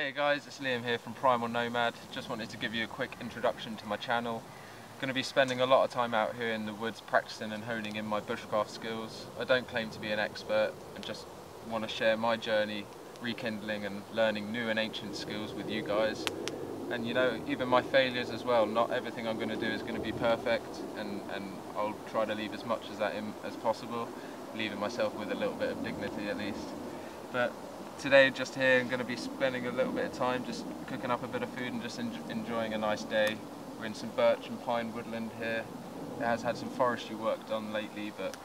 Hey guys, it's Liam here from Primal Nomad. Just wanted to give you a quick introduction to my channel. Going to be spending a lot of time out here in the woods practicing and honing in my bushcraft skills. I don't claim to be an expert, I just want to share my journey rekindling and learning new and ancient skills with you guys. And you know, even my failures as well, not everything I'm going to do is going to be perfect, and I'll try to leave as much as that in as possible, leaving myself with a little bit of dignity at least. But today, just here, I'm going to be spending a little bit of time just cooking up a bit of food and just enjoying a nice day. We're in some birch and pine woodland here. It has had some forestry work done lately, but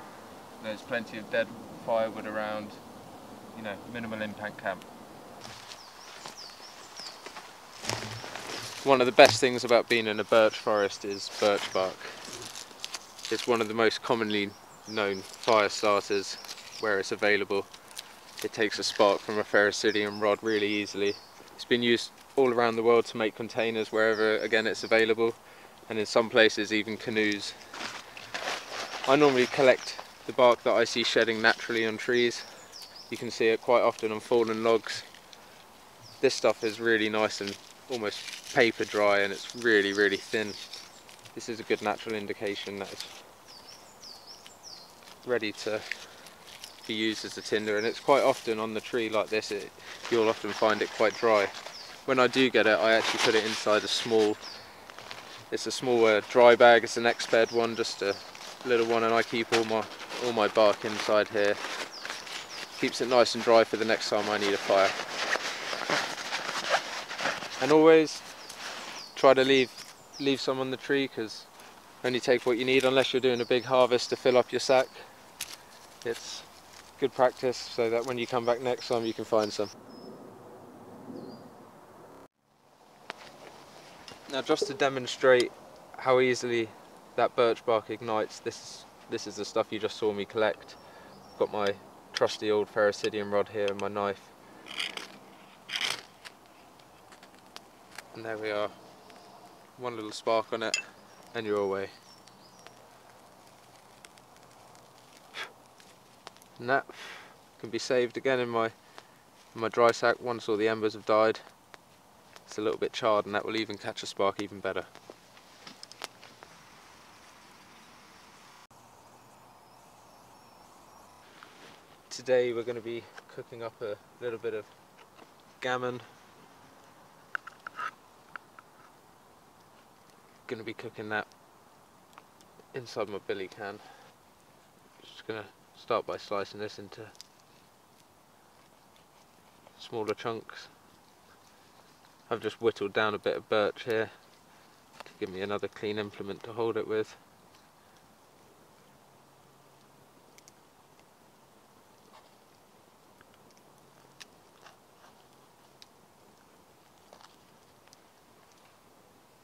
there's plenty of dead firewood around. You know, minimal impact camp. One of the best things about being in a birch forest is birch bark. It's one of the most commonly known fire starters where it's available. It takes a spark from a ferricidium rod really easily. It's been used all around the world to make containers wherever, again, it's available, and in some places even canoes. I normally collect the bark that I see shedding naturally on trees. You can see it quite often on fallen logs. This stuff is really nice and almost paper dry, and it's really thin. This is a good natural indication that it's ready to be used as a tinder, and it's quite often on the tree like this, you'll often find it quite dry. When I do get it, I actually put it inside a small dry bag. It's an X-bed one, just a little one, and I keep all my bark inside here. Keeps it nice and dry for the next time I need a fire. And always try to leave some on the tree, because only take what you need unless you're doing a big harvest to fill up your sack. It's good practice so that when you come back next time you can find some. Now, just to demonstrate how easily that birch bark ignites, this is the stuff you just saw me collect. I've got my trusty old ferricidium rod here and my knife. And there we are. One little spark on it and you're away. And that can be saved again in my dry sack once all the embers have died. It's a little bit charred, and that will even catch a spark even better. Today we're going to be cooking up a little bit of gammon. Going to be cooking that inside my billy can. Just going to start by slicing this into smaller chunks. I've just whittled down a bit of birch here to give me another clean implement to hold it with.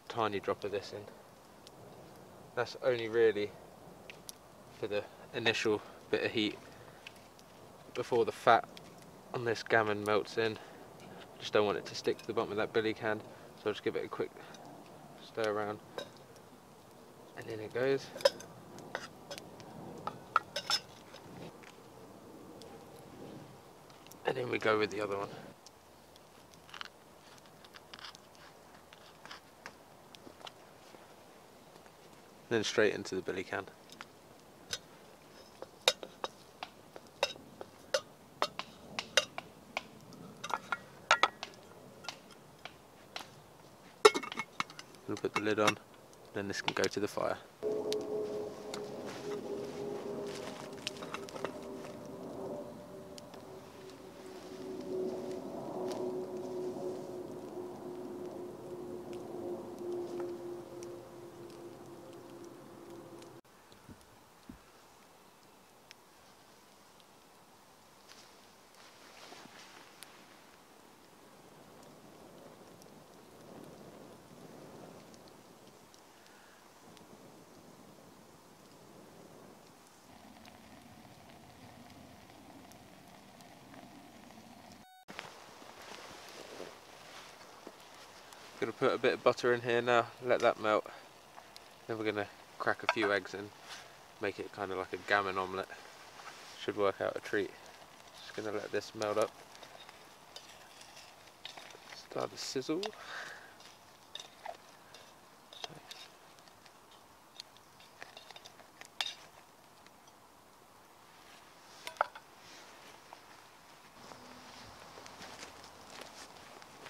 Tiny drop of this in. That's only really for the initial bit of heat before the fat on this gammon melts in. Just don't want it to stick to the bottom of that billy can, so I'll just give it a quick stir around, and in it goes. And in we go with the other one. Then straight into the billy can. We'll put the lid on, then this can go to the fire. Gonna put a bit of butter in here now, let that melt. Then we're gonna crack a few eggs in, make it kind of like a gammon omelette. Should work out a treat. Just gonna let this melt up. Start to sizzle.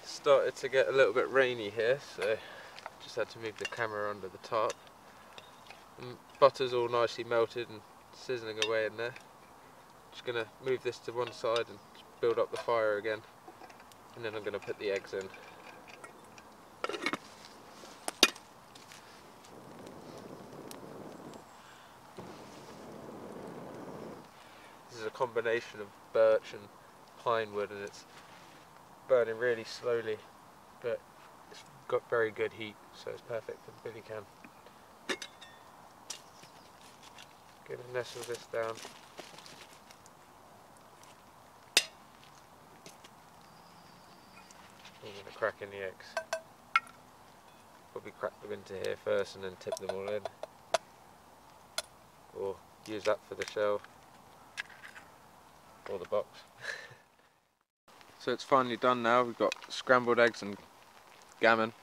Started to get a little bit rainy here, so just had to move the camera under the tarp. And butter's all nicely melted and sizzling away in there. Just going to move this to one side and build up the fire again, and then I'm going to put the eggs in. This is a combination of birch and pine wood, and it's burning really slowly, but it's got very good heat, so it's perfect for the billy can. Going to nestle this down. I'm going to crack in the eggs. Probably crack them into here first and then tip them all in. Or use that for the shell. Or the box. So it's finally done now. We've got scrambled eggs and gammon.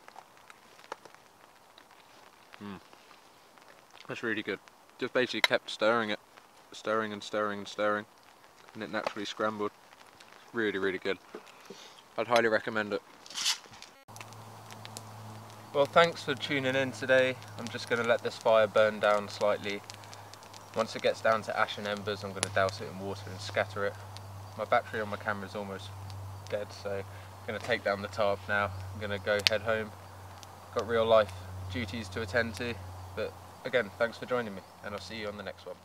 That's really good. Just basically kept stirring it. Stirring and stirring and stirring. And it naturally scrambled. Really, really good. I'd highly recommend it. Well, thanks for tuning in today. I'm just going to let this fire burn down slightly. Once it gets down to ash and embers, I'm going to douse it in water and scatter it. My battery on my camera is almost dead, so I'm going to take down the tarp now. I'm going to go head home. Got real life duties to attend to, but again, thanks for joining me, and I'll see you on the next one.